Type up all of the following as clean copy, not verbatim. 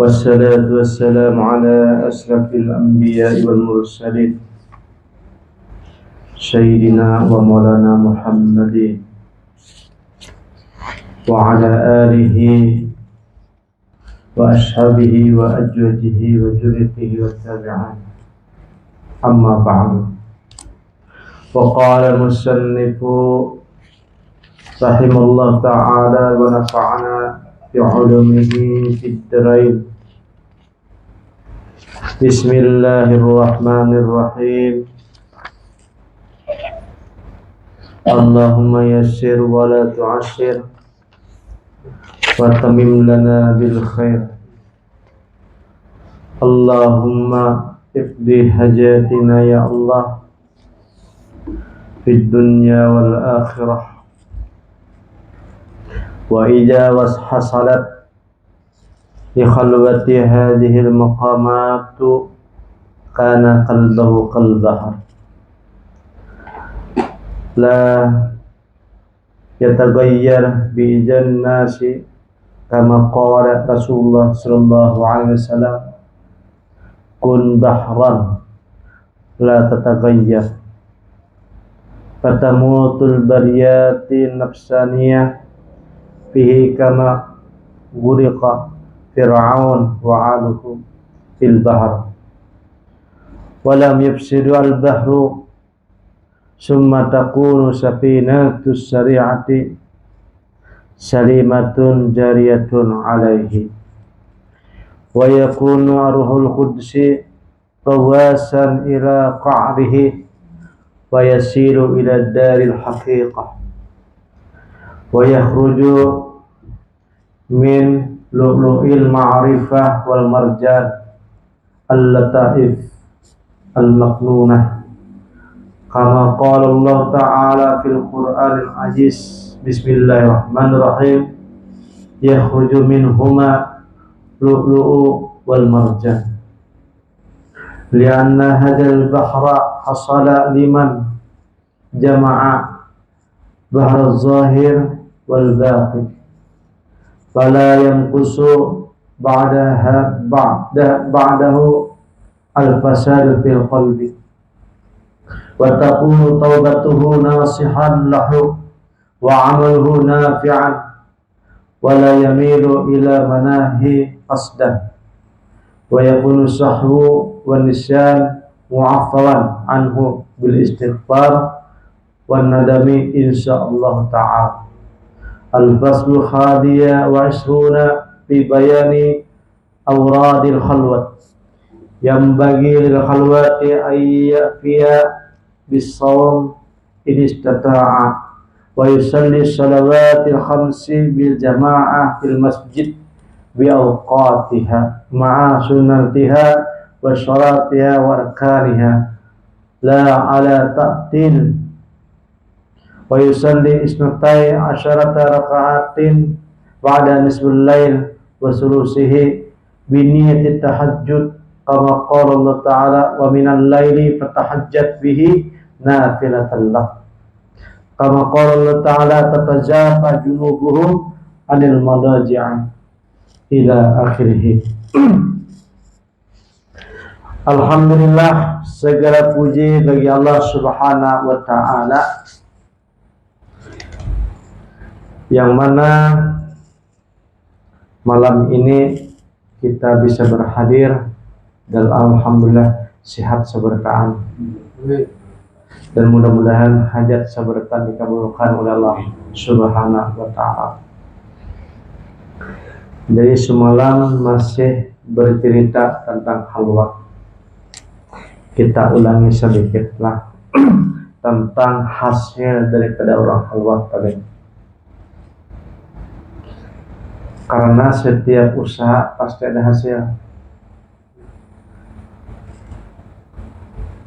والصلاة والسلام على أشرف الأنبياء والمرسلين سيدنا ومولانا محمد وعلى آله وأصحابه وأزواجه وذريته والتابعين. أما بعد، وقال المصنف رحمه الله تعالى ونفعنا بعلومه في الدارين. بسم الله الرحمن الرحيم. اللهم يسر ولا تعسر وتمم لنا بالخير. اللهم اقضي حاجاتنا يا الله في الدنيا والآخرة. وإذا حصلت لخلوة هذه المقامات كان قلبه كالبحر لا يتغير بإذن الناس، كما قال رسول الله صلى الله عليه وسلم: كن بحرا لا تتغير. فتموت البريات النفسانية به كما غرق فرعون وعاده في البحر ولم يفسد البحر، ثم تكون سفينة الشريعة سليمة جارية عليه، ويكون روح القدس غواسا إلى قعره ويسير إلى دار الحقيقة، ويخرج من لؤلؤ المعرفة والمرجان اللطائف المكنونة، كما قال الله تعالى في القرآن العزيز: بسم الله الرحمن الرحيم. يخرج منهما لؤلؤ والمرجان. لأن هذا البحر حصل لمن جمع بحر الظاهر والباطن، فلا ينقص بعده الفساد في القلب، وتكون توبته ناصحا له وعمله نافعا، ولا يميل إلى مناهي قصدا، ويكون السهو والنسيان معفوا عنه بالاستغفار والندم إن شاء الله تعالى. الفصل 21 في بيان أوراد الخلوة. ينبغي للخلوة أن يأتي بالصوم إن استطاع، ويصلي الصلوات الخمس بالجماعة في المسجد بأوقاتها مع سنتها وشرائطها وأركانها لا على تأتين، ويصلي 12 ركعة بعد نصف الليل وثلثه بنية التهجد، كما قال الله تعالى: ومن الليل فتهجد به نافلة لك، كما قال الله تعالى: تتجافى جنوبهم عن المضاجع ila akhirih. Alhamdulillah, segala puji bagi Allah Subhanahu wa ta'ala, yang mana malam ini kita bisa berhadir dan alhamdulillah sehat seberkaan, dan mudah-mudahan hajat seberkaan dikabulkan oleh Allah Subhanahu wa ta'ala. Jadi semalam masih bercerita tentang khalwat. Kita ulangi sedikitlah tentang hasil daripada orang khalwat tadi. Karena setiap usaha pasti ada hasil.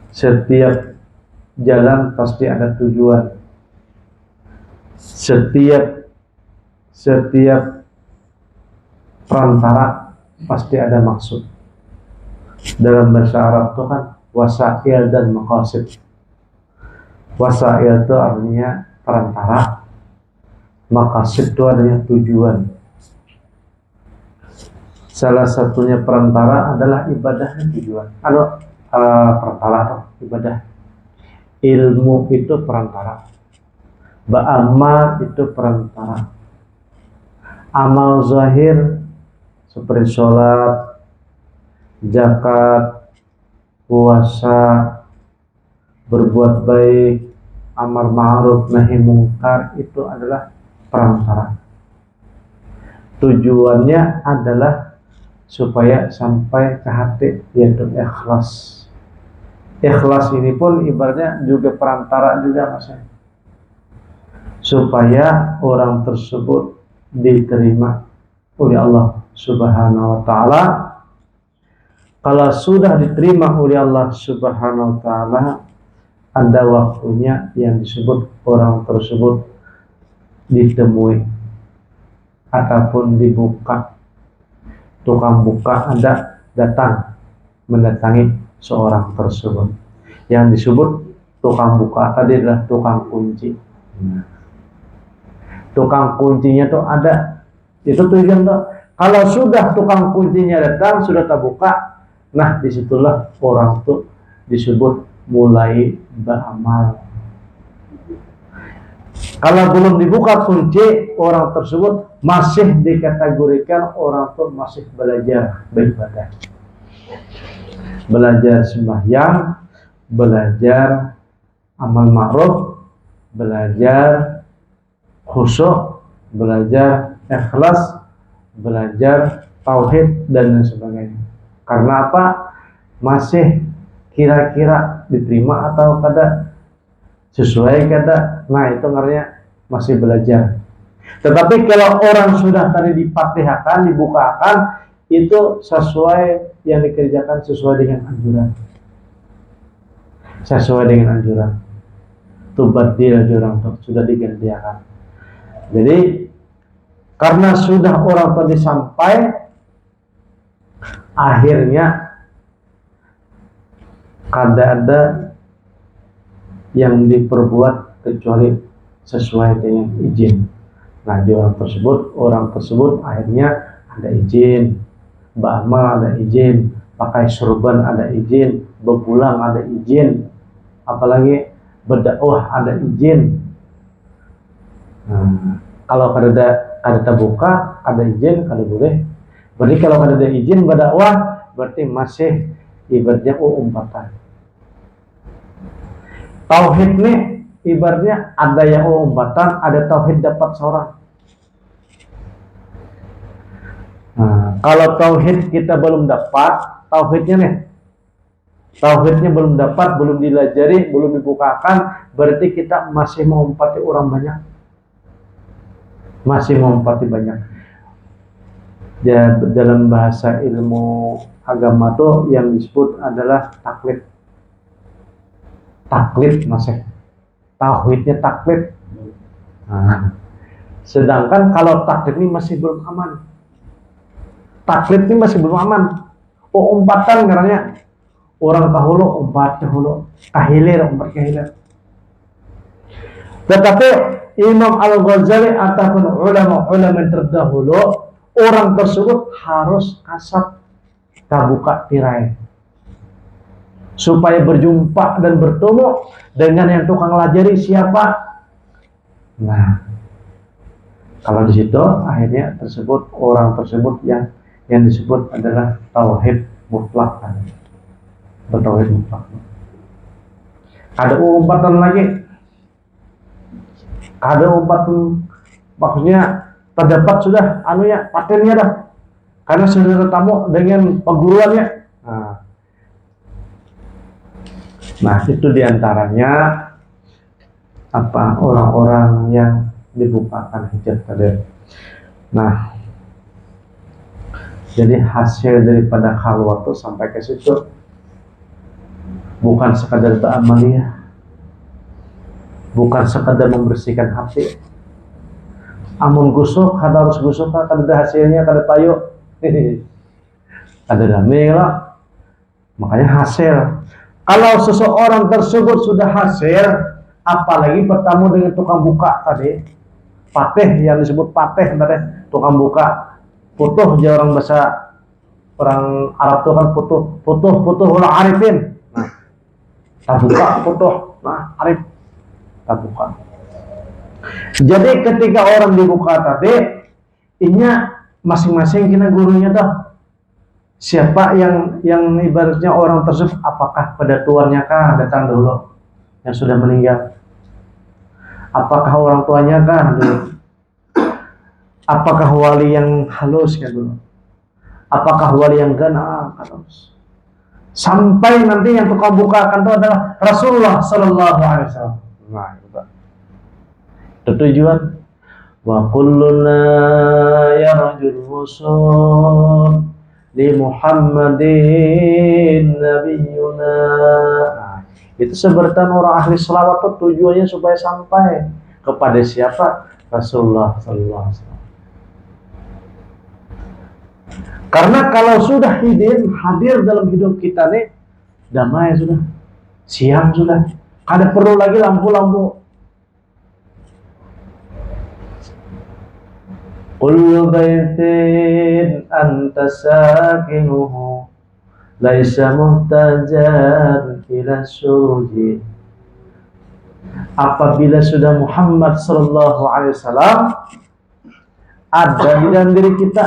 Setiap jalan pasti ada tujuan. Setiap perantara pasti ada maksud. Dalam bahasa Arab itu kan wasail dan maqasid. Wasail itu artinya perantara, maqasid itu artinya tujuan. Salah satunya perantara adalah ibadah tujuan. Perantara atau ibadah. Ilmu itu perantara. Ba'amal itu perantara. Amal zahir seperti sholat, zakat, puasa, berbuat baik, amar ma'ruf, nahi mungkar itu adalah perantara. Tujuannya adalah supaya sampai ke hati, yaitu ikhlas. Ikhlas ini pun ibaratnya juga perantara juga maksudnya. Supaya orang tersebut diterima oleh Allah Subhanahu wa ta'ala. Kalau sudah diterima oleh Allah Subhanahu wa ta'ala, ada waktunya yang disebut orang tersebut ditemui ataupun dibuka. Tukang buka ada datang mendatangi seorang tersebut. Yang disebut tukang buka tadi adalah tukang kunci. Tukang kuncinya tuh ada. Itu tujuan tuh. Kalau sudah tukang kuncinya datang, sudah terbuka, nah disitulah orang tuh disebut mulai beramal. Kalau belum dibuka kunci, orang tersebut masih dikategorikan orang tuh masih belajar beribadah, belajar sembahyang, belajar amal ma'ruf, belajar khusyuk, belajar ikhlas, belajar tauhid dan sebagainya. Karena apa? Masih kira-kira diterima atau kada, sesuai kada. Nah itu artinya masih belajar. Tetapi kalau orang sudah tadi dipatihakan, dibukakan, itu sesuai yang dikerjakan sesuai dengan anjuran. Sesuai dengan anjuran. Tubadil anjuran sudah dikerjakan. Jadi karena sudah orang tadi sampai, akhirnya kada ada yang diperbuat kecuali sesuai dengan izin. Nah, orang tersebut akhirnya ada izin, beramal ada izin, pakai surban ada izin, berpulang ada izin, apalagi berdakwah ada izin. Nah, kalau kada terbuka ada izin, kada boleh. Berarti kalau kada ada izin berdakwah, berarti masih ibaratnya umpatan. Tauhid nih ibaratnya ada yang umpatan, ada tauhid dapat seorang. Nah, kalau tauhid kita belum dapat, tauhidnya belum dapat, belum dilajari, belum dibukakan, berarti kita masih mengumpati orang banyak. Masih mengumpati banyak. Ya, dalam bahasa ilmu agama tuh yang disebut adalah taklid. Taklid masih. Tauhidnya taklid. Nah, sedangkan kalau taklid ini masih belum aman. Taklid ini masih belum aman. Umpatan karena orang tahulu umpat tahulu, kahilir umpat kahilir. Tetapi Imam Al-Ghazali ataupun ulama-ulama yang terdahulu, orang tersebut harus kasat kabuka tirai supaya berjumpa dan bertemu dengan yang tukang lajari siapa. Nah, kalau di situ akhirnya tersebut orang tersebut yang disebut adalah tauhid mutlak. Bertauhid mutlak. Ada umpatan lagi. Ada umpatan, maksudnya terdapat sudah patennya dah. Karena sudah bertemu dengan perguruannya. Nah, itu diantaranya orang-orang yang dibukakan hijab tadi. Nah, jadi hasil daripada khalwat itu sampai ke situ bukan sekadar ta'amaliyah, bukan sekadar membersihkan hati. Amun gusuk, harus gusuk, kada hasilnya, kada payu, kada damai lah. Makanya hasil. Kalau seseorang tersebut sudah hasil, apalagi bertemu dengan tukang buka tadi, patih yang disebut patih tadi, tukang buka, putuh aja orang bahasa orang Arab tuh kan putuh ulah arifin. Nah, tabuka putuh, nah arif tabuka. Jadi ketika orang dibuka tadi, inya masing-masing kena gurunya dah. Siapa yang ibaratnya orang tersebut, apakah pada tuannya kah datang dulu yang sudah meninggal? Apakah orang tuanya kah dulu? Apakah wali yang halus kan dulu? Apakah wali yang gana halus? Sampai nanti yang tukang bukakan itu adalah Rasulullah Sallallahu Alaihi Wasallam. Nah, itu tujuan. Wa kulluna yarjul wusul li Muhammadin nabiyuna. Nah, itu sebutan orang ahli selawat itu tujuannya supaya sampai kepada siapa? Rasulullah Sallallahu Alaihi Wasallam. Karena kalau sudah hadir dalam hidup kita nih, damai sudah, siang sudah, kada perlu lagi lampu-lampu. Kullu baitin anta sakinuhu laisa muhtajan ila suruji. Apabila sudah Muhammad sallallahu alaihi wasallam ada di dalam diri kita,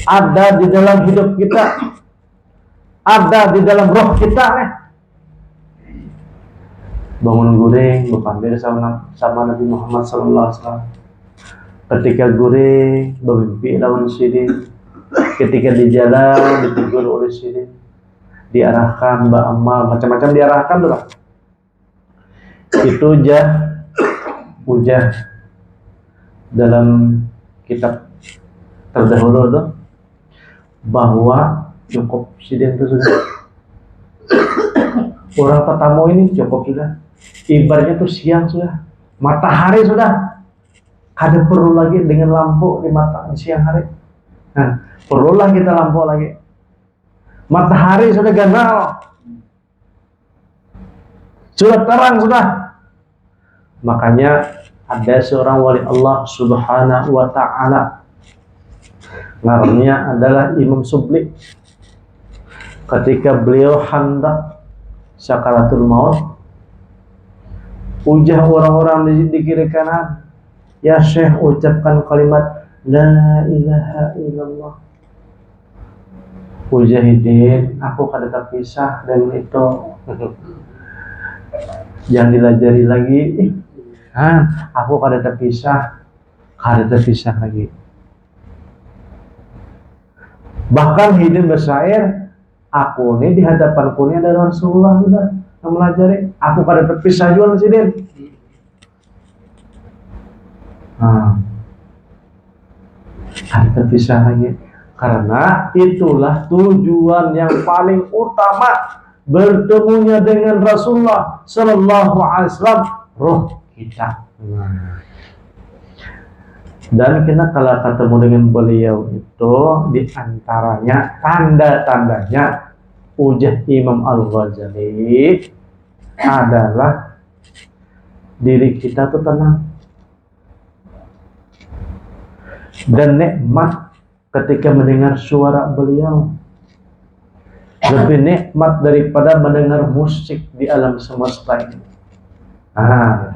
ada di dalam hidup kita, ada di dalam roh kita nih. Bangun guring berpamir sama Nabi Muhammad sallallahu alaihi wasallam. Ketika guring bermimpi lawan sirin, ketika di jalan ditegur oleh sirin, diarahkan beramal macam-macam, diarahkan tuh lah. Itu ujah dalam kitab terdahulu tuh bahwa cukup sirin itu sudah orang tetamu ini cukup sudah, ibaratnya tuh siang sudah, matahari sudah, ada perlu lagi dengan lampu di mata di siang hari. Nah, perlulah kita lampu lagi. Matahari sudah ganal, sudah terang sudah. Makanya ada seorang wali Allah Subhanahu wa Ta'ala, namanya adalah Imam Subli. Ketika beliau hendak sakaratul maut, ujah orang-orang di kiri kanan, ya Syekh ucapkan kalimat La ilaha illallah. Mujahidin, aku kada terpisah dengan itu. Jangan dilajari lagi. Aku kada terpisah lagi. Bahkan Hidin bersair, aku ini di hadapanku ini ada Rasulullah sudah melajari. Aku kada terpisah juga dengan Hidin. Kada terpisah lagi. Karena itulah tujuan yang paling utama bertemunya dengan Rasulullah Sallallahu Alaihi Wasallam, roh kita. Dan kita kalau ketemu dengan beliau itu diantaranya tanda-tandanya ujah Imam Al-Ghazali adalah diri kita itu tenang dan nikmat ketika mendengar suara beliau, lebih nikmat daripada mendengar musik di alam semesta ini.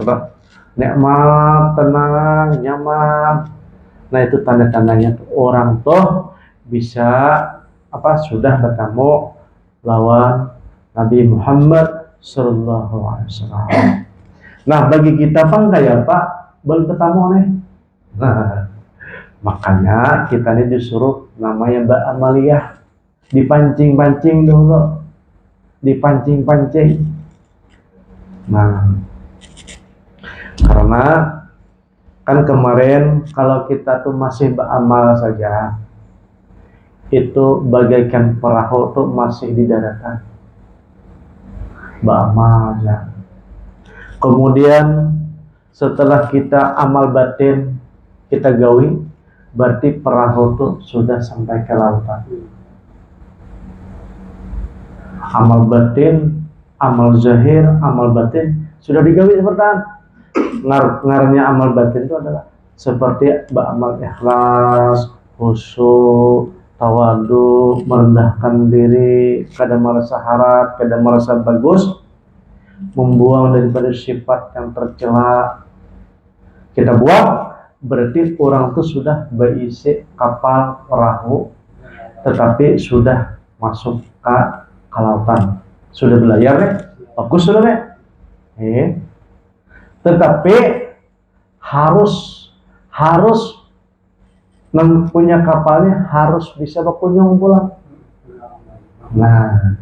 Coba nikmat, tenang, nyaman. Nah itu tanda-tandanya orang tuh bisa sudah ketemu lawan Nabi Muhammad Sallallahu Alaihi Wasallam. Nah bagi kita kayak Pak belum ketemu nih. Makanya kita ini disuruh namanya Mbak Amalia dipancing-pancing dulu, dipancing-pancing. Nah, karena kan kemarin kalau kita tuh masih beramal saja, itu bagaikan perahu tuh masih di daratan, beramal ya. Kemudian setelah kita amal batin kita gawi, berarti perahu itu sudah sampai ke lautan. Amal batin, amal zahir, amal batin sudah digawi seperti ngarnya amal batin itu adalah seperti beramal ikhlas, khusyuk, tawadu, merendahkan diri, kada merasa harap, kada merasa bagus, membuang daripada sifat yang tercela. Kita buang, berarti orang itu sudah berisi kapal perahu, tetapi sudah masuk ke lautan, sudah berlayar nih, bagus sudah nih. Tetapi harus punya kapalnya harus bisa berkunjung pulang. Nah,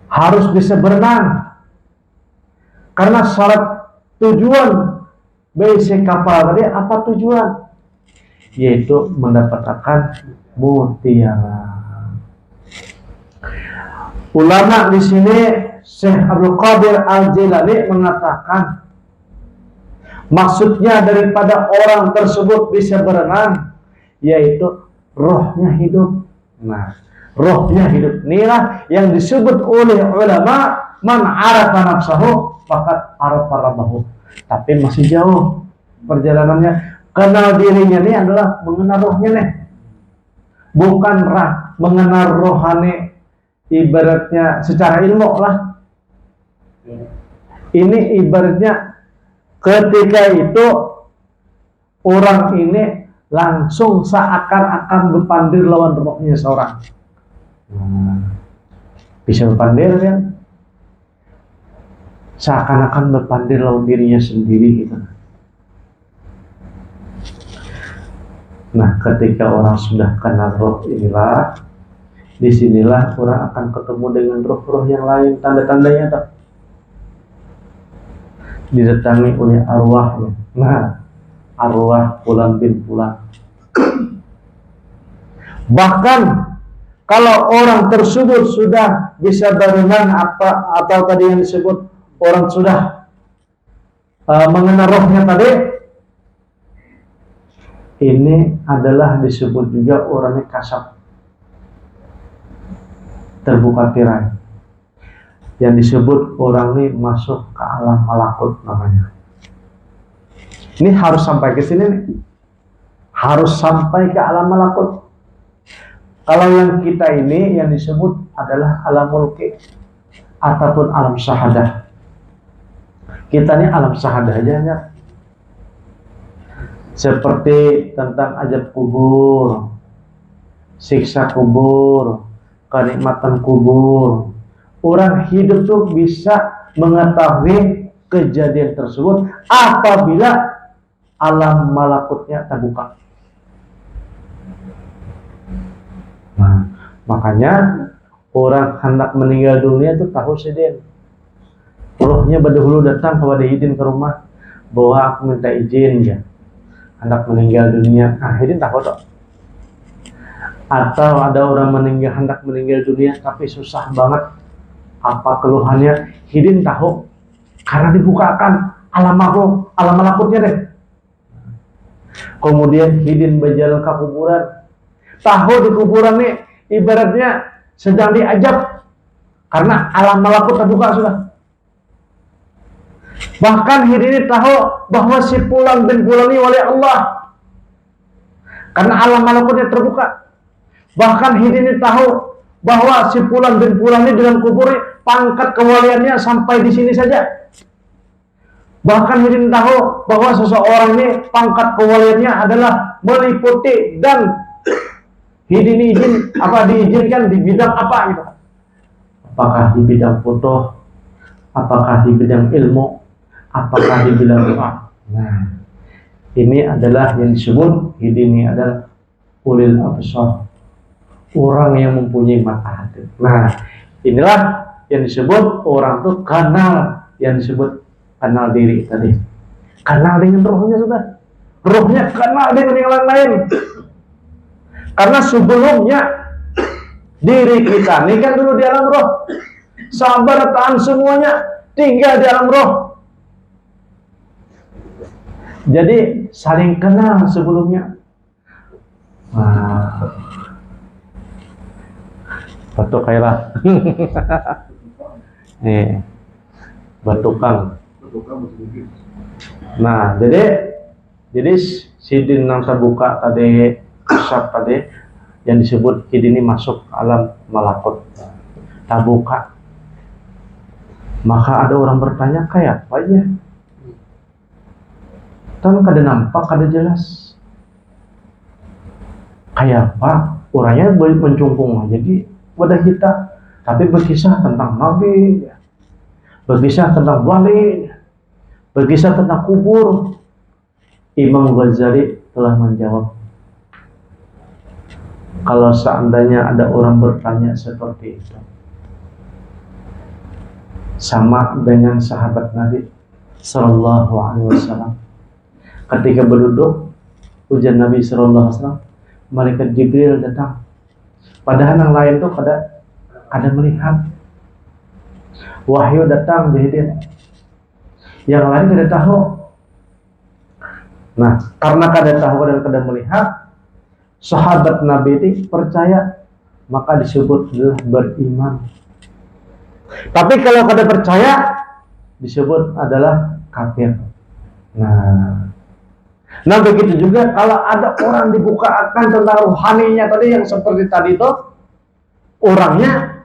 harus bisa berenang, karena syarat tujuan berisi kapal tadi apa tujuan? Yaitu mendapatkan mutiara. Ulama di sini Syekh Abdul Qadir Al-Jilani mengatakan maksudnya daripada orang tersebut bisa berenang yaitu rohnya hidup. Nah, rohnya hidup inilah yang disebut oleh ulama man arafa nafsahu faqad arafa rabbahu. Tapi masih jauh perjalanannya. Kenal dirinya ini adalah mengenal rohnya nih, bukan mengenal rohani ibaratnya secara ilmu lah. Ini ibaratnya ketika itu orang ini langsung seakan-akan berpandir lawan rohnya seorang. Bisa berpandir kan? Seakan-akan berpandir lawan dirinya sendiri gitu. Nah, ketika orang sudah kenal roh inilah, disinilah orang akan ketemu dengan roh-roh yang lain. Tanda-tandanya tak didatangi oleh arwahnya. Nah, arwah fulan bin fulan. Bahkan kalau orang tersebut sudah bisa berenang atau tadi yang disebut orang sudah mengenal rohnya tadi, ini adalah disebut juga orangnya kasab, terbuka tirai. Yang disebut orang ini masuk ke alam malakut namanya. Ini harus sampai ke sini nih. Harus sampai ke alam malakut. Kalau yang kita ini yang disebut adalah alam mulki ataupun alam syahadah. Kita ini alam syahadah aja ya. Seperti tentang azab kubur, siksa kubur, kenikmatan kubur. Orang hidup tuh bisa mengetahui kejadian tersebut apabila alam malakutnya terbuka. Nah, makanya orang hendak meninggal dunia itu tahu sedih. Rohnya berdahulu datang kepada Hidin ke rumah, bahwa aku minta izin ya, hendak meninggal dunia. Nah, Hidin tahu toh. Atau ada orang hendak meninggal dunia tapi susah banget, apa keluhannya, Hidin tahu karena dibukakan alam malakutnya deh. Kemudian Hidin berjalan ke kuburan, tahu di kuburan nih ibaratnya sedang diajab karena alam malakut terbuka sudah. Bahkan Hidin ini tahu bahwa si Fulan bin Fulan ini wali Allah karena alam malakutnya terbuka. Bahkan Hidin ini tahu bahwa si Fulan bin Fulan ini dengan kubur pangkat kewaliannya sampai di sini saja. Bahkan Hidin tahu bahwa seseorang ini pangkat kewaliannya adalah meliputi dan Hidin diizinkan di bidang apa gitu. Apakah di bidang foto, apakah di bidang ilmu, apakah di bidang doa. Nah, ini adalah yang disebut Hidin ini adalah ulil absar, orang yang mempunyai mata hati. Nah, inilah yang disebut orang tuh kenal, yang disebut kenal diri tadi. Kenal dengan rohnya sudah. Rohnya kenal dengan yang lain. Karena sebelumnya diri kita ini kan dulu di alam roh. Sabar, tahan semuanya tinggal di alam roh. Jadi saling kenal sebelumnya. Nah, batu kailah. Nih, batukang. Nah, jadi sidin yang terbuka tadi kasab tadi yang disebut ini masuk alam malakut. Tak buka, maka ada orang bertanya, kayak apa ya? Kan kada nampak, kada jelas. Kayak apa? Orangnya mencungkung aja di wadah kita, tapi berkisah tentang Nabi, berkisah tentang wali, berkisah tentang kubur. Imam Ghazali telah menjawab, kalau seandainya ada orang bertanya seperti itu, sama dengan sahabat Nabi Sallallahu Alaihi Wasallam ketika berduduk ujian Nabi Sallallahu Alaihi Wasallam, malaikat Jibril datang. Padahal yang lain tuh kada melihat. Wahyu datang dihidir. Yang lain kada tahu. Nah, karena kada tahu dan kada melihat, sahabat Nabi ini percaya, maka disebut adalah beriman. Tapi kalau kada percaya, disebut adalah kafir. Nah begitu juga kalau ada orang dibukakan tentang rohaninya tadi yang seperti tadi itu, orangnya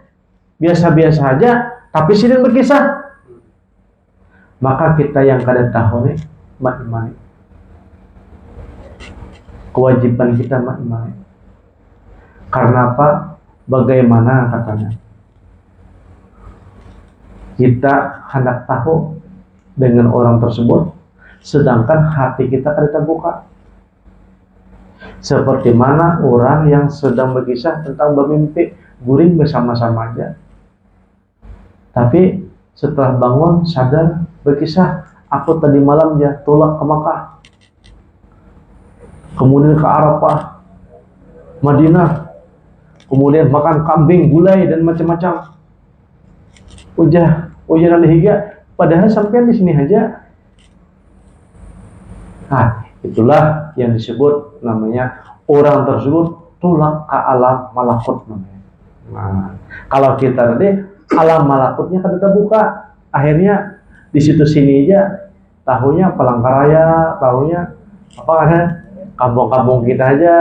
biasa-biasa aja, tapi sering berkisah, maka kita yang kada tahu nih, mak-imani. Kewajiban kita mak-imani. Karena apa? Bagaimana katanya? Kita hendak tahu dengan orang tersebut, sedangkan hati kita kada terbuka. Seperti mana orang yang sedang berkisah tentang bermimpi guring bersama-sama aja, tapi setelah bangun sadar berkisah, aku tadi malam ya tolak ke Makkah, kemudian ke Arafah, Madinah, kemudian makan kambing, gulai dan macam-macam. Ujian higa, padahal sampai di sini aja. Nah, itulah yang disebut namanya orang tersebut tulak ke alam malakut namanya. Nah, kalau kita tadi alam malakutnya kada terbuka, akhirnya di situ sini aja tahunya Palangkaraya, tahunya apa ada kampung-kampung kita aja,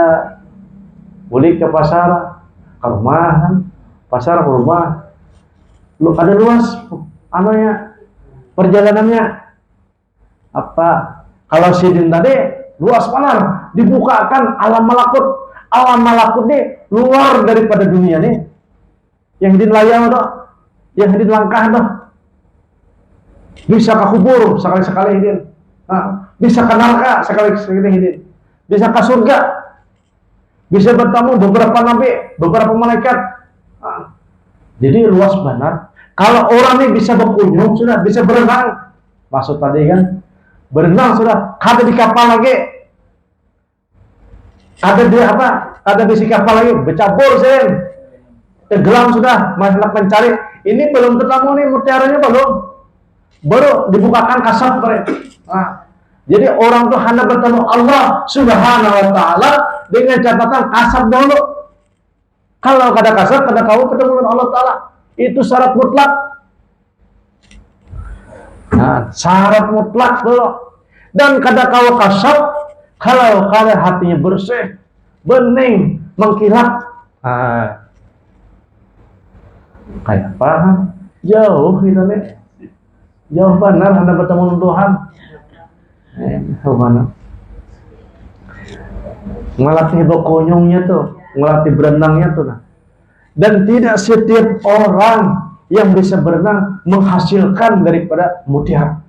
boleh ke pasar, ke rumah, pasar ke rumah, lu ada luas, perjalanannya apa? Kalau sidin tadi luas benar, dibukakan alam malakut. Alam malakut ini luar daripada dunia nih. Yang hidin layang tuh, yang hidin langkah tuh. Bisa ke kubur sekali-sekali hidin. Nah, bisa ke neraka sekali-sekali hidin. Bisa ke surga. Bisa bertemu beberapa nabi, beberapa malaikat. Nah, jadi luas benar. Kalau orang ini bisa berkunjung, sudah bisa berenang. Maksud tadi kan, berenang sudah, ada di kapal lagi, ada di apa? Ada di kapal lagi, bercabur sen, tenggelam sudah, masih mencari. Ini belum ketemu nih mutiaranya baru dibukakan kasab mereka. Nah, jadi orang tuh hendak bertemu Allah Subhanahu Wa Taala dengan catatan kasab dulu. Kalau kada kasab, kada kau ketemu dengan Allah Taala, itu syarat mutlak. Nah, syarat mutlak dulu. Dan kada kau kasab, kalau kada hatinya bersih, bening, mengkilat. Kayak apa? Jauh kita nih. Jauh benar Anda bertemu dengan Tuhan. Mana? Ngelatih berkunjungnya tuh, ngelatih berenangnya tuh. Nah. Dan tidak setiap orang yang bisa berenang menghasilkan daripada mutiara.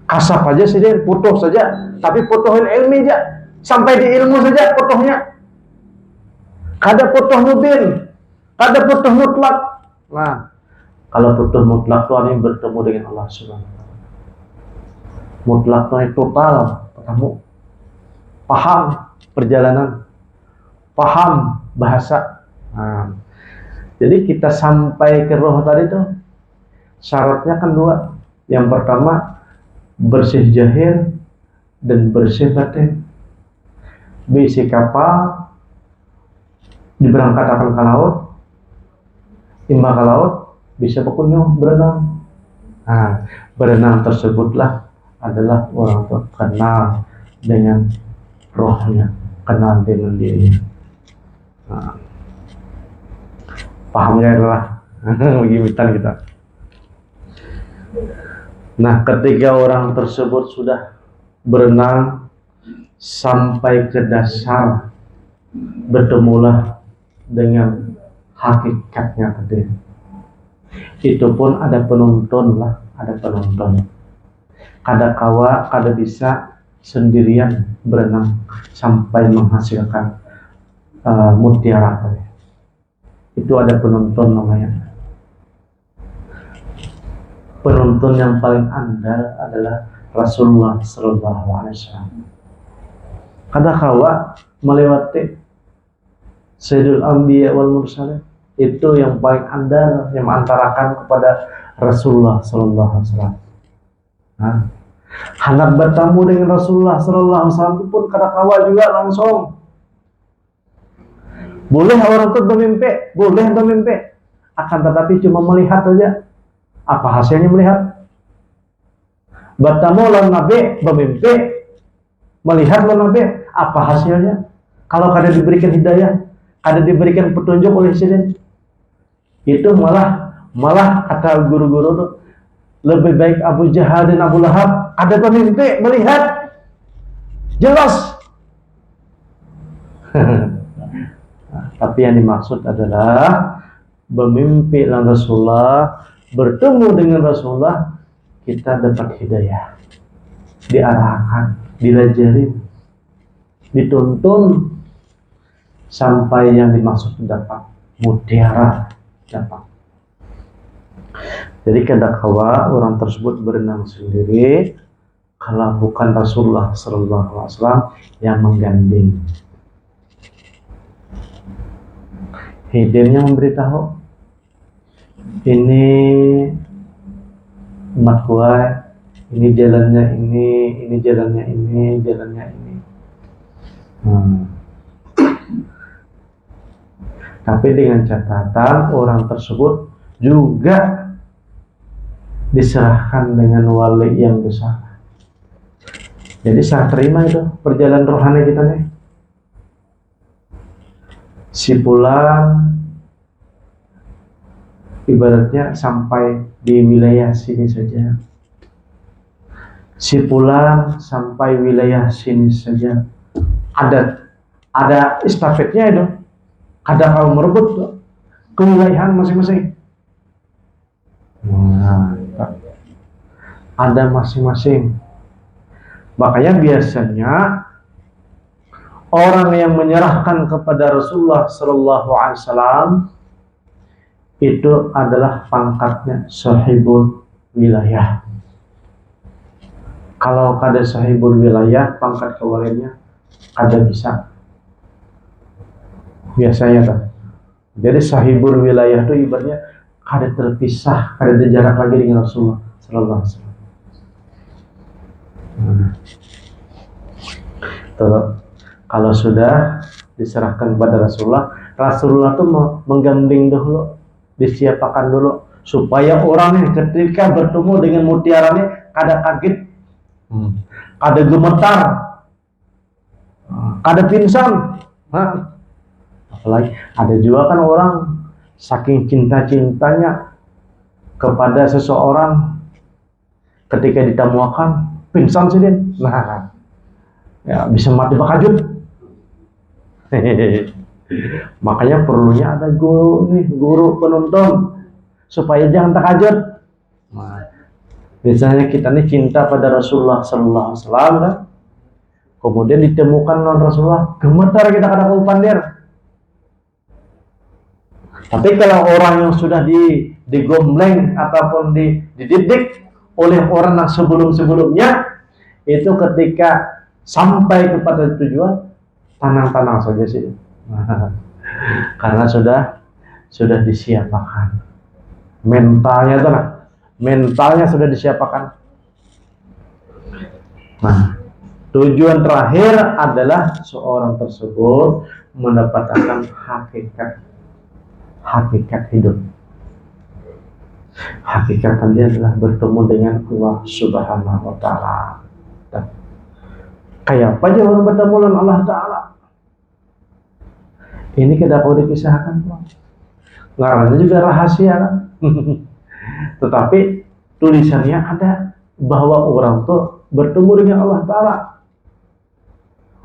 Kasap aja sih dia, putuh saja, tapi putuhin ilmi aja, sampai di ilmu saja putuhnya. Kada putuh mubin, kada putuh mutlak. Nah, kalau putuh mutlak tuh ini bertemu dengan Allah Subhanahu Wa Taala. Mutlak tuh total, ketemu, paham perjalanan, paham bahasa. Nah, jadi kita sampai ke roh tadi tuh syaratnya kan dua. Yang pertama bersih zahir dan bersih batin. Bisi kapal diberangkatkan ke laut, timbang ke laut bisa berkunjung berenang. Nah, berenang tersebutlah adalah orang terkenal dengan rohnya. kenal dengan dirinya. Nah, paham ya lah, gimitan kita. Nah, ketika orang tersebut sudah berenang sampai ke dasar, bertemulah dengan hakikatnya tadi. Itu pun ada penonton lah, ada penonton. Kada bisa sendirian berenang sampai menghasilkan mutiara tadi. Itu ada penonton namanya. Penonton yang paling andal adalah Rasulullah Sallallahu Alaihi Wasallam. Kada melewati Sayyidul Anbiya wal Mursalin, itu yang paling andal yang mengantarakan kepada Rasulullah Sallallahu Alaihi Wasallam. Nah, hendak bertemu dengan Rasulullah Sallallahu Alaihi Wasallam itu pun kada juga langsung. Boleh orang itu bermimpi, akan tetapi cuma melihat saja. Apa hasilnya melihat? Bertemu lawan Nabi, bermimpi, melihat lawan Nabi, apa hasilnya? Kalau kada diberikan hidayah, kada diberikan petunjuk oleh Sidin, itu malah kata guru-guru itu lebih baik Abu Jahal dan Abu Lahab ada bermimpi, melihat jelas. Tapi yang dimaksud adalah bermimpi dengan Rasulullah, bertemu dengan Rasulullah, kita dapat hidayah, diarahkan, dilajari, dituntun sampai yang dimaksud dapat mutiara dapat. Jadi kadangkala orang tersebut berenang sendiri kalau bukan Rasulullah Sallallahu Alaihi Wasallam yang menggandeng. Hidayahnya memberitahu, ini umat gua, ini jalannya ini jalannya ini. Tapi dengan catatan orang tersebut juga diserahkan dengan wali yang besar. Jadi saya terima itu perjalanan rohani kita nih. Si pulang ibaratnya sampai di wilayah sini saja. Si pulang sampai wilayah sini saja. Ada estafetnya itu. Ada kalau merebut tuh, kewilayahan masing-masing. Nah, ada masing-masing. Makanya biasanya orang yang menyerahkan kepada Rasulullah Sallallahu Alaihi Wasallam itu adalah pangkatnya sahibul wilayah. Kalau kada sahibul wilayah, pangkat kewaliannya kada bisa. Biasanya kan. Jadi sahibul wilayah itu ibaratnya kada terpisah, kada ada jarak lagi dengan Rasulullah Sallallahu Alaihi Wasallam. Kalau sudah diserahkan kepada Rasulullah itu menggandeng dulu, disiapkan dulu supaya orang ini ketika bertemu dengan mutiara ini kada kaget, kada gemetar, kada pingsan. Apalagi ada juga kan orang saking cinta-cintanya kepada seseorang, ketika ditamuakan pingsan sih dia. Nah, ya bisa mati bakajut. Makanya perlunya ada guru penonton supaya jangan takajut. Nah, misalnya kita nih cinta pada Rasulullah Sallallahu Alaihi Wasallam kan, kemudian ditemukan non Rasulullah, gemetar kita kada mau pandir. Tapi kalau orang yang sudah digombleng ataupun dididik oleh orang yang sebelum-sebelumnya, itu ketika sampai kepada tujuan tenang-tenang saja sih. Karena sudah disiapkan. Mentalnya sudah disiapkan. Nah, tujuan terakhir adalah seorang tersebut mendapatkan hakikat hidup. Hakikat dia adalah bertemu dengan Allah Subhanahu wa Ta'ala. Kayak apa aja orang bertemu dengan Allah Ta'ala? Ini tidak kau dikisahkan, ngarangnya juga rahasia kan. Tetapi tulisannya ada bahwa orang tuh bertemu dengan Allah Ta'ala.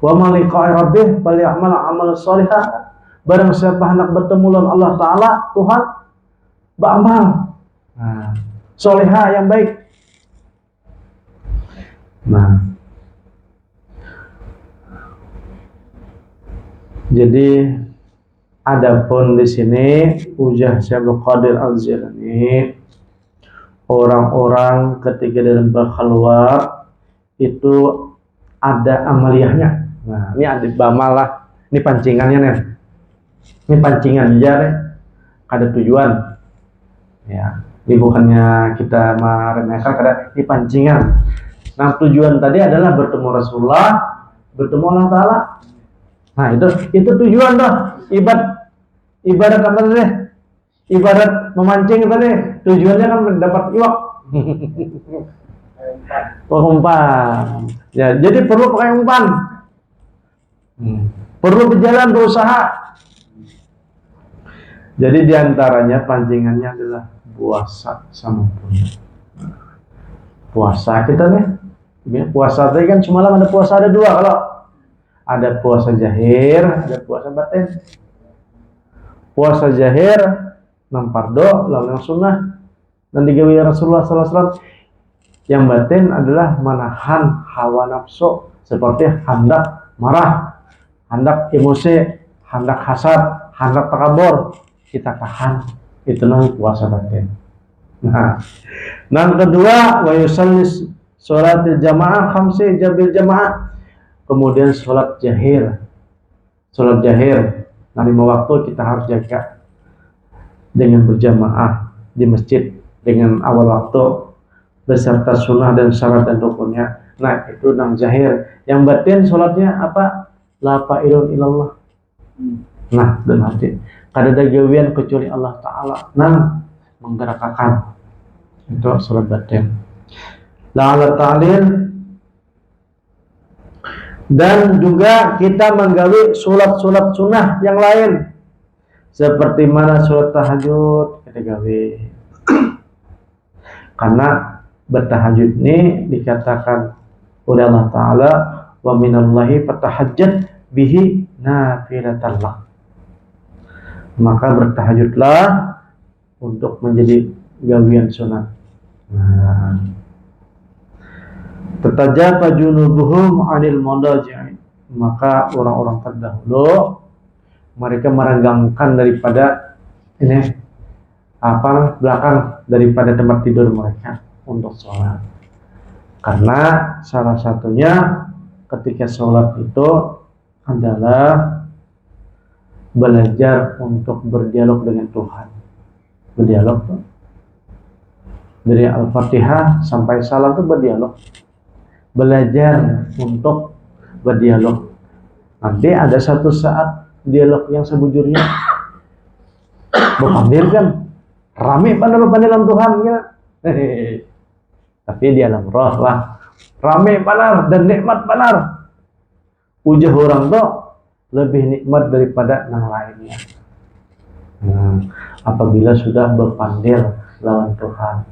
Wa man liqa'i rabbih falyamal amal shalihah. Barang siapa hendak bertemu dengan Allah Ta'ala, Tuhan, beramal shalihah yang baik. Nah, jadi adapun di sini ujah Syekh Abdul Qadir Al-Jilani, orang-orang ketika dalam berkhalwat itu ada amaliyahnya. Nah, ini ada bamalah, ini pancingannya nih. Ini pancingan aja nih. Ada tujuan. Ya, ini bukannya kita meremehkan, ada ini pancingan. Nah, tujuan tadi adalah bertemu Rasulullah, bertemu Allah Ta'ala. Nah, itu tujuan tuh. Ibadat apa tadi? Ibadat memancing tadi. Tujuannya kan mendapat iwak. Umpan. Ya, jadi perlu pakai umpan. Perlu berjalan berusaha. Jadi diantaranya pancingannya adalah puasa sama punya. Puasa kita nih. Puasa tadi kan semalam ada puasa ada dua kalau. Ada puasa jahir, ada puasa batin. Puasa jahir, nampardo, lalu yang sunnah, dan digawi Rasulullah SAW. Yang batin adalah menahan hawa nafsu, seperti hendak marah, hendak emosi, hendak hasad, hendak takabur. Kita tahan, itu namanya puasa batin. Nah, yang kedua, wa yusalli sholatil jamaah khamsi jabil jamaah. Kemudian sholat jahir. Sholat jahir. Nah, 5 waktu kita harus jaga dengan berjamaah di masjid dengan awal waktu beserta sunnah dan syarat dan rukunnya. Nah, itu nang jahir. Yang batin sholatnya apa? La fa'ilun ilallah. Nah, dan hati. Kada ada gawian kecuali Allah Ta'ala. Nah, menggerakkan. Itu sholat batin. La'ala ta'lil. Dan juga kita menggawi sholat-sholat sunnah yang lain. Seperti mana sholat tahajud kita gawi. Karena bertahajud ini dikatakan oleh Allah Ta'ala, wa minallahi fatahajjat bihi nafilatallah. Maka bertahajudlah untuk menjadi gawian sunat. Nah, tatajafa junubuhum 'anil madaji'. Maka orang-orang terdahulu mereka merenggangkan daripada belakang daripada tempat tidur mereka untuk sholat. Karena salah satunya ketika sholat itu adalah belajar untuk berdialog dengan Tuhan. Berdialog tuh. Dari Al-Fatihah sampai salam itu berdialog. Belajar untuk berdialog. Nanti ada satu saat dialog yang sebujurnya berpandir kan, rame pada dalam Tuhan ya. Tapi di alam roh lah, rame panar dan nikmat panar. Ujah orang tuh lebih nikmat daripada yang lainnya. Apabila sudah berpandir lawan Tuhan.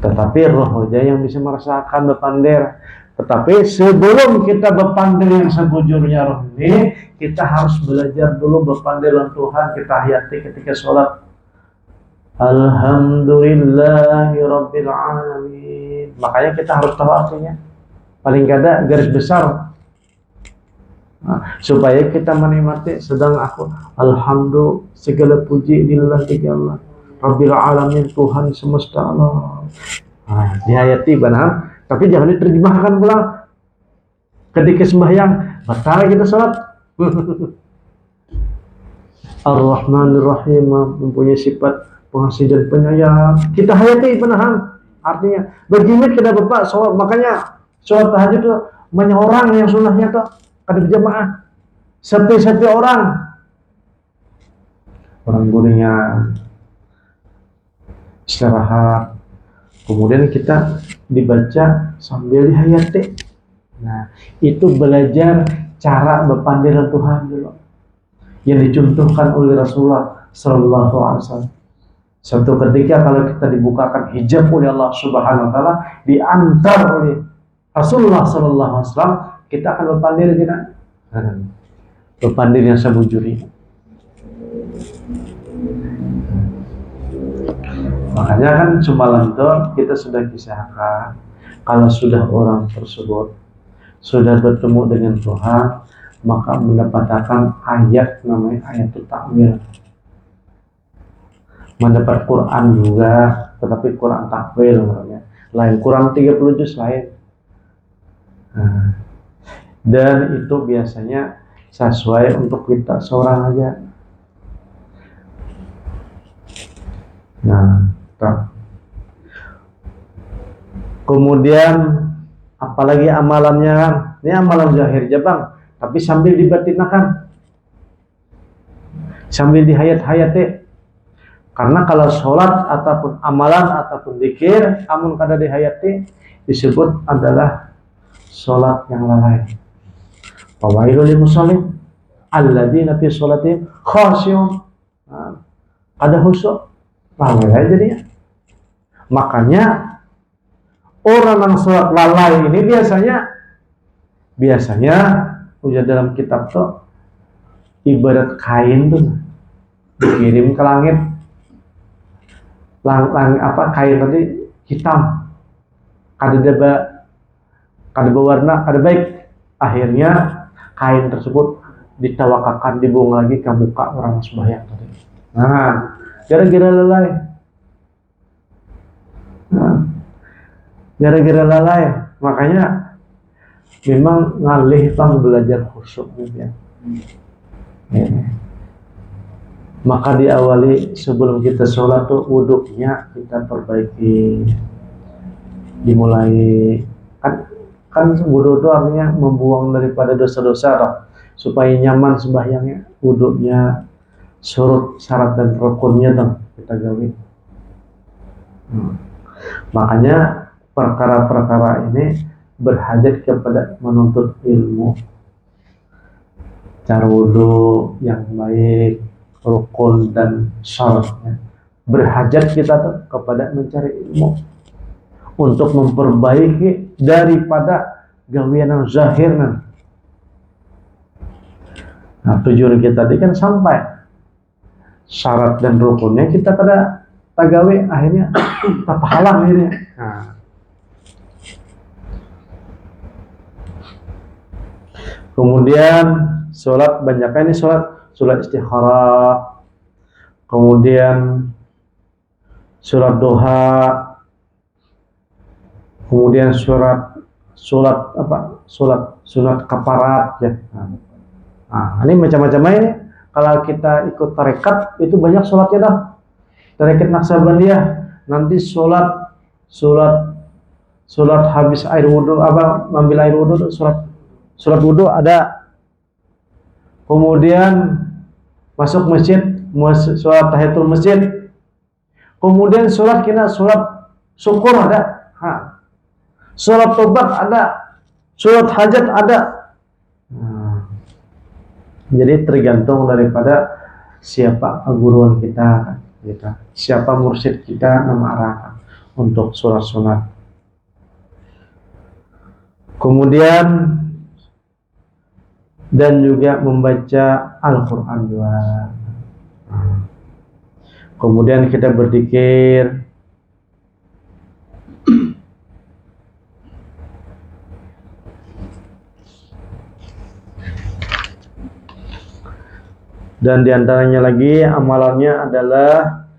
Tetapi roh aja yang bisa merasakan berpandir. Tetapi sebelum kita berpandir yang sebujurnya roh ini, kita harus belajar dulu berpandir dengan Tuhan. Kita hayati ketika sholat. Alhamdulillahirabbil alamin. Makanya kita harus tahu artinya. Paling kada garis besar. Supaya kita menikmati sedang aku alhamdulillah segala puji lillahi Allah Rabbil alamin, Tuhan semesta alam. Dihayati benar, tapi jangan diterjemahkan pula. Ketika sembahyang, batal kita sholat. Ar-Rahmanir Rahim, mempunyai sifat pengasih dan penyayang. Kita hayati benar artinya. Begini kita bapak sholat, makanya sholat tahajud itu banyak orang yang sunnahnya tuh kada berjamaah. Sepi-sepi orang gurunya istirahat, kemudian kita dibaca sambil dihayati. Nah, itu belajar cara berpandang Tuhan dulu yang dicontohkan oleh Rasulullah Sallallahu Alaihi Wasallam. Suatu ketika kalau kita dibukakan hijab oleh Allah Subhanahu Wa Taala, diantar oleh Rasulullah Sallallahu Alaihi Wasallam, kita akan berpandang tidak? Berpandang yang sebujuri. Makanya kan semalam itu kita sudah kisahkan, kalau sudah orang tersebut sudah bertemu dengan Tuhan, maka mendapatkan ayat namanya ayatul takwil. Mendapat Quran juga, tetapi Quran takwil namanya. Lain Quran 30 juz lain. Dan itu biasanya sesuai untuk kita seorang aja. Kemudian apalagi amalannya kan? Ini amalan zahir aja bang, tapi sambil dibatinakan, sambil dihayat-hayati. Karena kalau sholat ataupun amalan ataupun dzikir, amun kada dihayati, disebut adalah sholat yang lalai. Fawailul lil musallin alladzina fi sholatihim khashi'un. Ada khusyuk, lalai jadinya. Makanya orang yang sholat lalai ini biasanya udah dalam kitab tuh ibarat kain tuh dikirim ke langit. Kain tadi hitam, kada berwarna, kada baik. Akhirnya kain tersebut ditawakakan, dibuang lagi ke muka orang sembahyang tadi. Gara-gara lalai. Gara-gara lalai, makanya memang ngalih bang belajar khusyuk gitu ya. Maka diawali sebelum kita sholat tuh wuduknya kita perbaiki, dimulai kan wudhu itu artinya membuang daripada dosa-dosa supaya nyaman sembahyangnya. Wuduknya surut syarat dan rukunnya kita gawe. Makanya perkara-perkara ini berhajat kepada menuntut ilmu, cara wudhu yang baik, rukun dan syaratnya. Berhajat kita tuh kepada mencari ilmu untuk memperbaiki daripada gawean yang zahir. Tujuan kita tadi kan sampai syarat dan rukunnya kita pada tagawe, akhirnya tak pahala akhirnya. Kemudian sholat banyaknya ini sholat istikharah, kemudian sholat duha, kemudian sholat sunat kafarat ya. Ini macam-macam ini. Kalau kita ikut tarekat itu banyak sholatnya dah. Tarekat Naqsabandiyah nanti sholat habis air wudhu, ambil air wudhu, sholat wudhu ada. Kemudian masuk masjid, sholat tahiyatul masjid. Kemudian sholat syukur ada. Sholat tobat ada. Sholat hajat ada. Jadi tergantung daripada siapa guruan kita, siapa mursyid kita, nama arahkan untuk sholat. Kemudian dan juga membaca Al-Quran juga. Kemudian kita berzikir. Dan diantaranya lagi amalannya adalah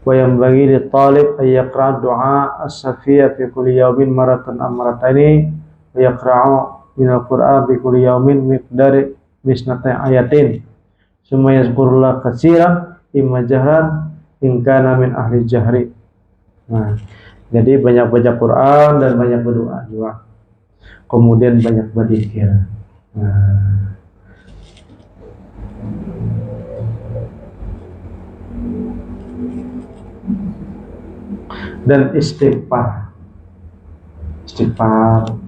wa yang bagi di talib ayaqra doa as-safiyah fi kulli yawmin maratan amrataini wa yaqra'u min al-Qur'an bi kulli yawmin miqdari misnata ayatin summa yazkurullah katsiran imma jahran in kana min ahli jahri. Jadi banyak baca Quran dan banyak berdoa juga. Kemudian banyak berzikir. Dan istighfar,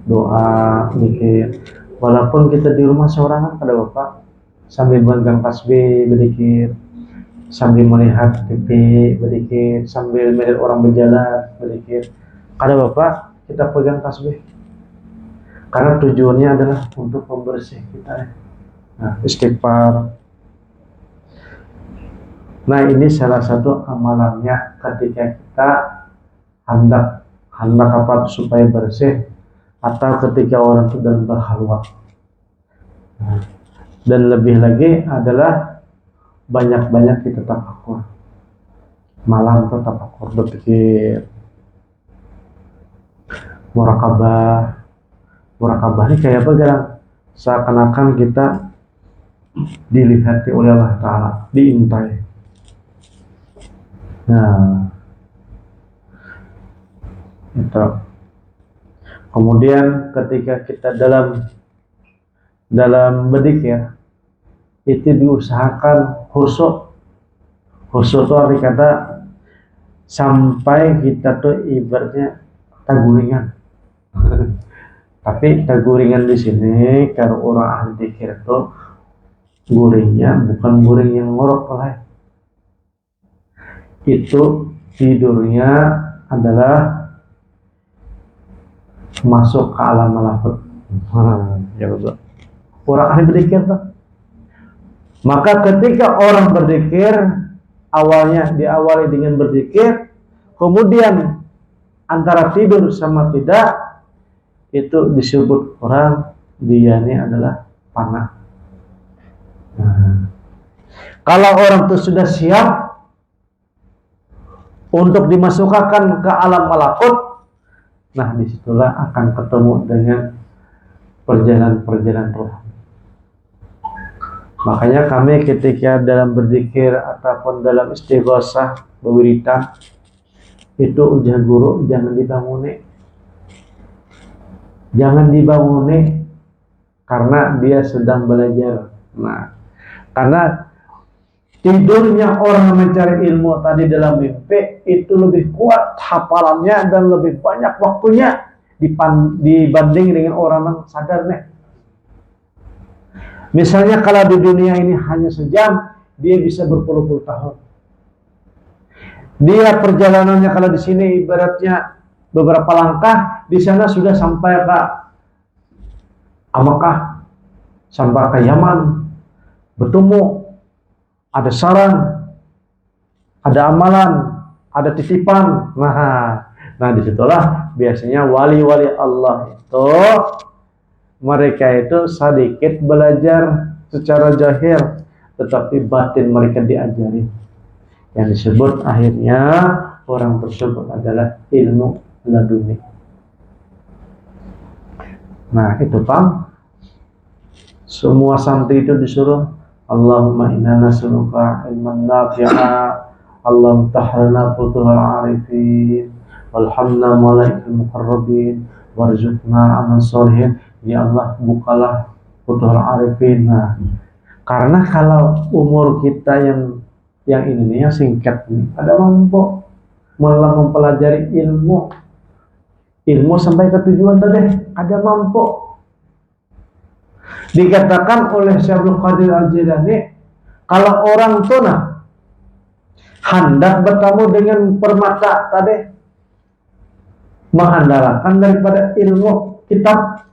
doa, zikir. Walaupun kita di rumah seorangan pada Bapak, sambil memegang tasbih berzikir, sambil melihat TV berzikir, sambil melihat orang berjalan berzikir. Ada Bapak, kita pegang tasbih. Karena tujuannya adalah untuk membersih kita. Nah, istighfar. Nah, ini salah satu amalannya ketika kita hendak apa supaya bersih, atau ketika orang itu dalam berhalwat. Nah, dan lebih lagi adalah banyak-banyak kita tafakur. Malam itu tafakur, berpikir, murakabah. Murakabah ini kayak apa kan? Seakan-akan kita dilihati oleh Allah Ta'ala, diintai. Nah, itu. Kemudian ketika kita dalam berzikir, itu diusahakan khusyuk. Khusyuk itu arti kata sampai kita tuh ibaratnya taguringan. Tapi taguringan di sini kalau orang ahli zikir itu guringnya bukan guring yang ngorok lah. Itu tidurnya adalah masuk ke alam malakut. Ya betul. Orang ahli berzikir tuh. Maka ketika orang berzikir, awalnya diawali dengan berzikir, kemudian antara tidur sama tidak, itu disebut orang dia ini adalah panah. Nah, kalau orang itu sudah siap untuk dimasukkan ke alam malakut, nah disitulah akan ketemu dengan perjalanan roh. Makanya kami ketika dalam berzikir ataupun dalam istighosah berwiritan, itu ujar guru jangan dibanguni. Jangan dibanguni karena dia sedang belajar. Nah, karena tidurnya orang mencari ilmu tadi dalam mimpi itu lebih kuat hafalannya dan lebih banyak waktunya dibanding dengan orang yang sadar nih. Misalnya kalau di dunia ini hanya sejam, dia bisa berpuluh-puluh tahun. Dia perjalanannya kalau di sini ibaratnya beberapa langkah, di sana sudah sampai ke Mekah, sampai ke Yaman, bertemu, ada saran, ada amalan, ada titipan. Nah disitulah biasanya wali-wali Allah itu mereka itu sedikit belajar secara zahir, tetapi batin mereka diajari. Yang disebut akhirnya orang tersebut adalah ilmu laduni. Nah itu Pak, semua santri itu disuruh Allahumma inna nas'aluka ilman nafi'a, Allahumma tahrana futuhal arifin, walhamna malaikal muqarrabin, warzuqna amal sholihin. Ya Allah, bukalah futuhal arifin. Nah, karena kalau umur kita yang ini yang singkat, ada mampu malah mempelajari ilmu sampai ke tujuan tadi, ada mampu. Dikatakan oleh Syaikhul Qadir Al-Jilani, kalau orang tuna hendak bertemu dengan permata tadi, mengandalkan daripada ilmu kitab,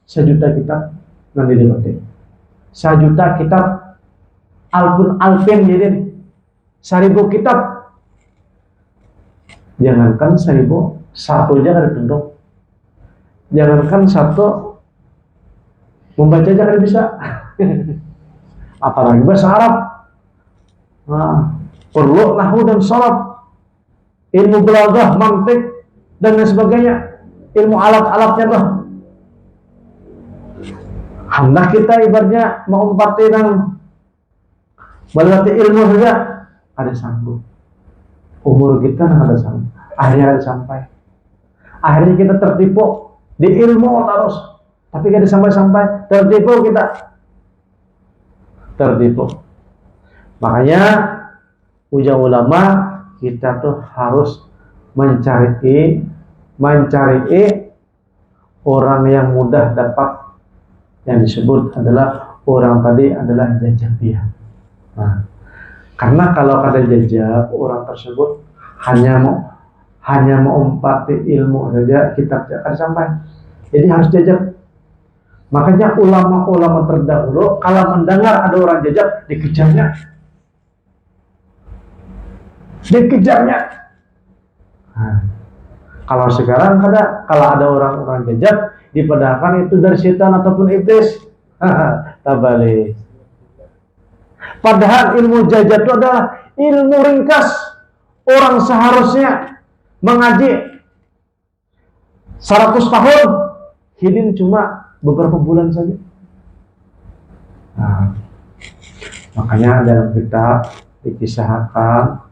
1 juta kitab nanti dibatik, 1 juta kitab alpin jadi 1000 kitab, jangankan 1000, satu aja kan dibentuk, jangankan satu membaca aja kan bisa. Apalagi bahasa Arab. Nah, perlu nahwu dan sharaf, ilmu balaghah, mantik dan lain sebagainya, ilmu alat-alatnya tuh. Hendak kita ibaratnya mau mempartikan berarti ilmu saja ada sanggup. Umur kita ada sanggup. Akhirnya ada sampai. Akhirnya kita tertipu di ilmu terus, tapi tidak sampai-sampai, tertipu kita. Tertipu. Makanya ujar ulama kita tuh harus mencari orang yang mudah dapat yang disebut adalah orang tadi adalah jajabiyah. Nah, karena kalau ada jajab, orang tersebut hanya mau empati ilmu saja, kitab akan sampai. Jadi harus jajab. Makanya ulama-ulama terdahulu kalau mendengar ada orang jajab, dikejarnya. Nah, kalau sekarang kalau ada orang-orang jajab, dipadahkan itu dari setan ataupun iblis. Tabalik. Padahal ilmu jajab itu adalah ilmu ringkas. Orang seharusnya mengaji 100 tahun, hidin cuma beberapa bulan saja. Nah, makanya dalam kitab dikisahkan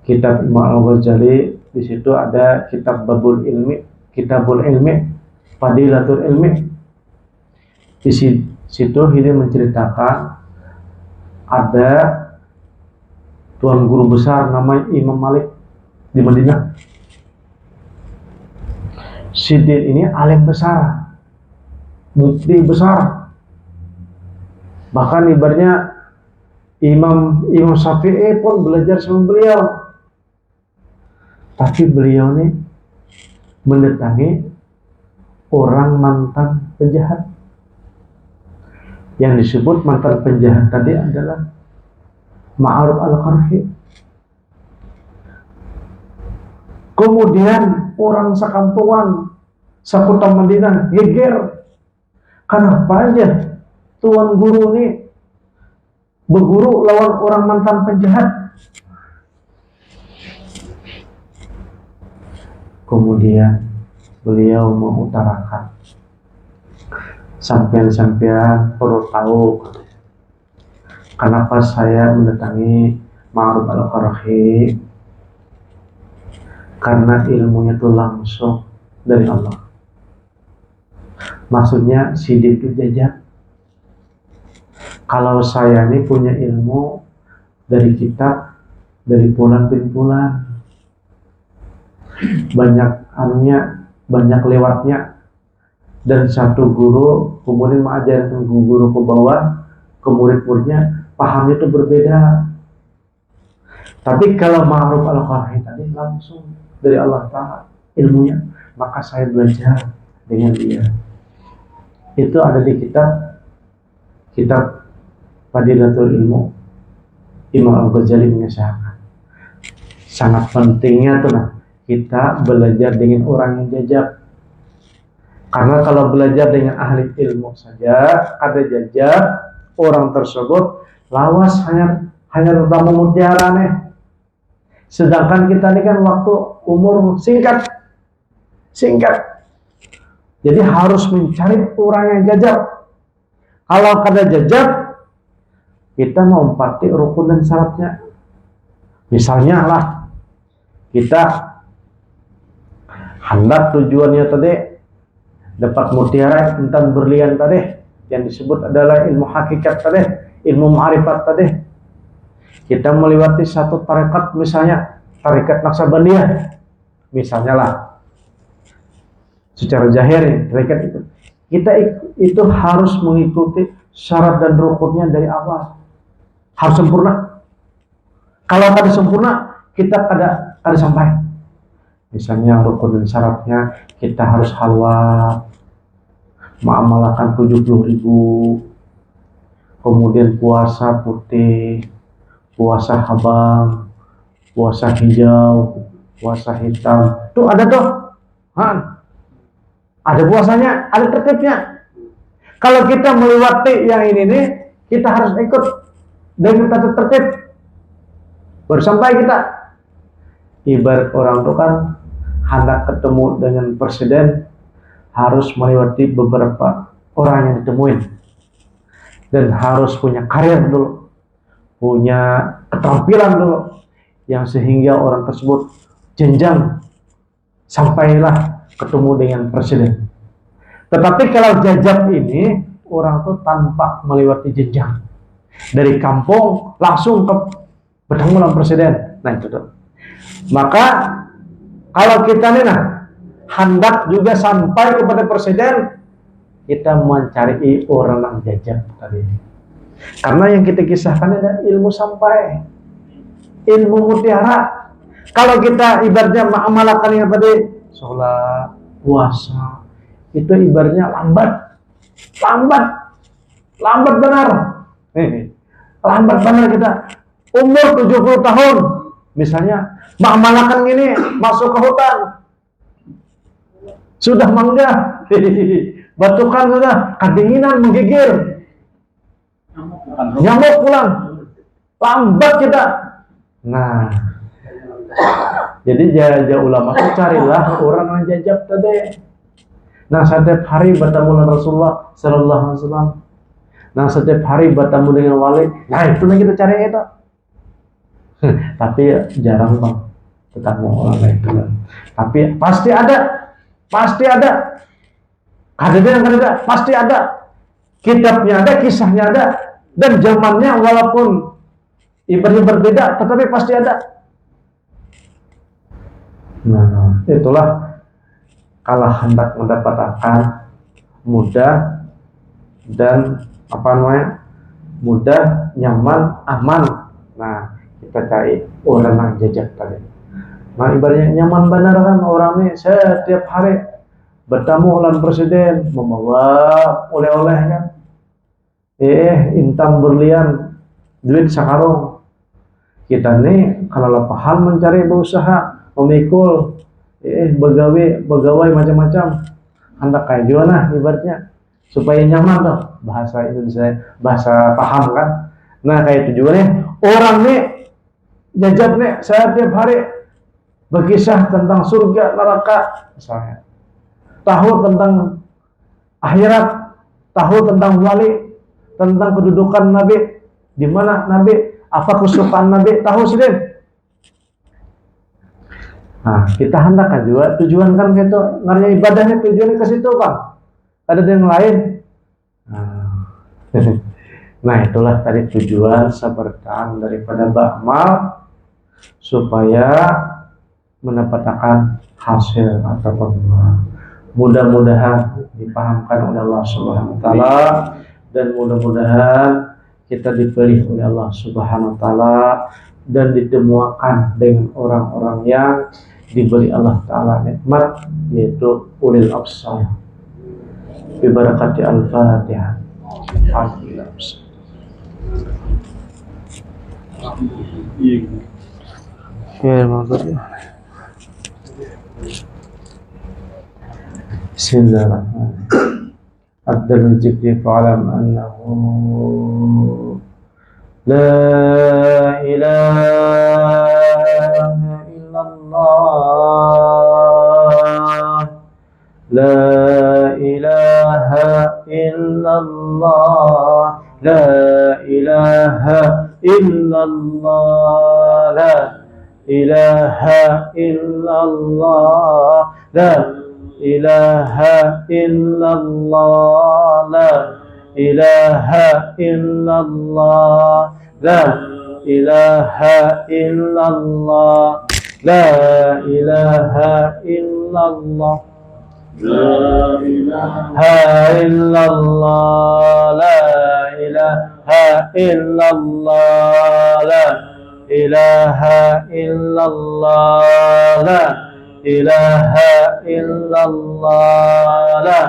kitab Imam Al-Ghazali, di situ ada kitab Babul Ilmi, Kitabul Ilmi, Fadilatul Ilmi. Di situ ini menceritakan ada tuan guru besar namanya Imam Malik di Madinah. Sidin ini alim besar, mufti besar. Bahkan ibaratnya Imam Syafi'i pun belajar sama beliau. Tapi beliau ini mendatangi orang mantan penjahat. Yang disebut mantan penjahat tadi adalah Ma'ruf al-Qarhi. Kemudian orang sekampungan, sekota Madinah geger. Kenapa aja tuan guru ini berguru lawan orang mantan penjahat? Kemudian beliau mengutarakan, sampean perlu tahu kenapa saya mendatangi Ma'ruf al-Qarhi, karena ilmunya itu langsung dari Allah. Maksudnya Sidin itu jajab. Kalau saya ini punya ilmu dari kitab, dari bulan bin bulan, banyak lewatnya, dan satu guru kemudian mengajarkan guru ke bawah, ke murid-muridnya, pahamnya itu berbeda. Tapi kalau Ma'ruf al-Qarhi tadi langsung dari Allah Ta'ala ilmunya, maka saya belajar dengan dia. Itu ada di kitab Fadilatul Ilmu, Imam Al-Ghazali mengisahkan. Sangat pentingnya tuh kita belajar dengan orang yang jajab. Karena kalau belajar dengan ahli ilmu saja, ada jajab, orang tersebut lawas hanya tentang mutiara nih. Sedangkan kita ini kan waktu umur singkat. Jadi harus mencari orang yang jajab. Kalau ada jajab, kita mempati rukun dan syaratnya. Misalnya lah, kita hendak tujuannya tadi dapat mutiara tentang berlian tadi, yang disebut adalah ilmu hakikat tadi, ilmu ma'rifat tadi. Kita melewati satu tarekat, misalnya tarekat Naqsabandiyah, misalnya lah, secara zahir tarekat itu, kita itu harus mengikuti syarat dan rukunnya dari awal, harus sempurna. Kalau kada sempurna, kita kada sampai. Misalnya rukun dan syaratnya, kita harus halwa, mengamalkan 70.000, kemudian puasa putih, puasa habang, puasa hijau, puasa hitam. Tuh ada tuh, ada puasanya, ada tertibnya. Kalau kita melewati yang ini nih, kita harus ikut dengan tata tertib. Baru sampai kita. Ibarat orang itu kan hendak ketemu dengan presiden, harus melewati beberapa orang yang ditemuin, dan harus punya karir dulu, punya keterampilan dulu, yang sehingga orang tersebut jenjang sampailah ketemu dengan presiden. Tetapi kalau jajab ini, orang tuh tanpa melewati jenjang, dari kampung langsung ke bertemu dengan presiden. Nah itu tuh. Maka kalau kita nih hendak juga sampai kepada presiden, kita mencari orang yang jajak tadi. Karena yang kita kisahkan ada ilmu sampai, ilmu mutiara. Kalau kita ibaratnya mengamalkan yang tadi, sholat, puasa, itu ibaratnya lambat benar. Lambat benar kita. Umur 70 tahun, misalnya, mengamalkan ini, masuk ke hutan, sudah mangga, batukan sudah, kedinginan menggigil, nyamuk pulang, lambat kita. Nah, jadi jaja ulama itu carilah orang yang jajab tadi. Nah, setiap hari bertemu dengan Rasulullah Sallallahu Alaihi Wasallam. Nah, setiap hari bertemu dengan wali. Nah, itu yang kita cari itu. Tapi jarang bang ketemu orang itu. Tapi pasti ada. Kadang-kadang pasti ada. Kitabnya ada, kisahnya ada, dan zamannya walaupun ibaratnya berbeda, tetapi pasti ada. Nah, itulah kalau hendak mendapat akal mudah dan mudah, nyaman, aman. Nah, kita cari orang yang jajak tadi. Nah, ibaratnya nyaman benar kan orang ini setiap hari bertemu dengan presiden, membawa oleh-oleh kan. Intan berlian, duit sakarung. Kita nih kalau paham mencari berusaha, memikul, begawai macam-macam. Hendak kayak gimana ibaratnya supaya nyaman tuh, bahasa Indonesia, bahasa paham kan. Nah, kayak tujuannya orang nih jajab nih setiap hari berkisah tentang surga neraka misalnya, tahu tentang akhirat, tahu tentang wali, tentang kedudukan Nabi, di mana Nabi, apa kesukaan Nabi, tahu sih. Nah, kita hendak juga tujuan kan gitu, ngarnya ibadahnya tujuannya ke situ bang. Ada yang lain. Nah, itulah tadi tujuan seberkah daripada ba'mal supaya mendapatkan hasil atau perubahan. Mudah-mudahan dipahamkan oleh Allah Subhanahu wa taala, dan mudah-mudahan kita dipilih oleh Allah Subhanahu wa taala dan ditemukan dengan orang-orang yang diberi Allah taala nikmat, yaitu ulil absar. Bi barakati al-Fatihah. Alhamdulillah. Bismillahirrahmanirrahim. Abdul Jibri fa'alam annahu la ilaha illallah, la ilaha illallah, la ilaha illallah, la ilaha illallah, la ilaha illallah, la ilaha illallah, la ilaha illallah, la ilaha illallah, la ilaha illallah, la ilaha illallah, la ilaha illallah, la ilaha illallah, la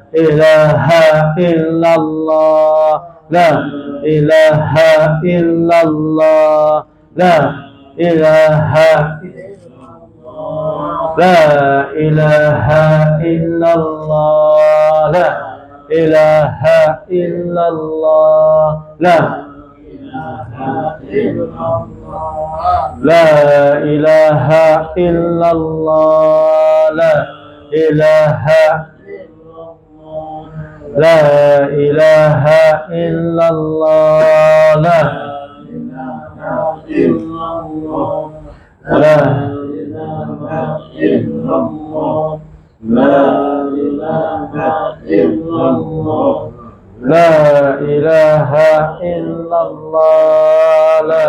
ilaha illallah, la ilaha illallah, la ilaha illallah, la ilaha illallah, la ilaha la ilaha illallah, la ilaha illallah, la la ilaha illallah, la ilaha la ilaha illallah, la la la ilaha illallah, la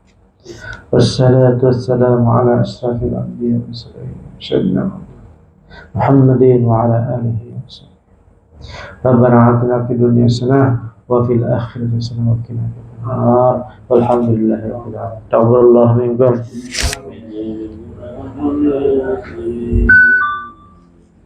والصلاة والسلام على أشرف الأنبياء والمرسلين سيدنا محمد وعلى آله وصحبه. ربنا آتنا في الدنيا حسنة وفي الآخرة حسنة وقنا عذاب النار والحمد لله رب العالمين. تقبل الله منكم.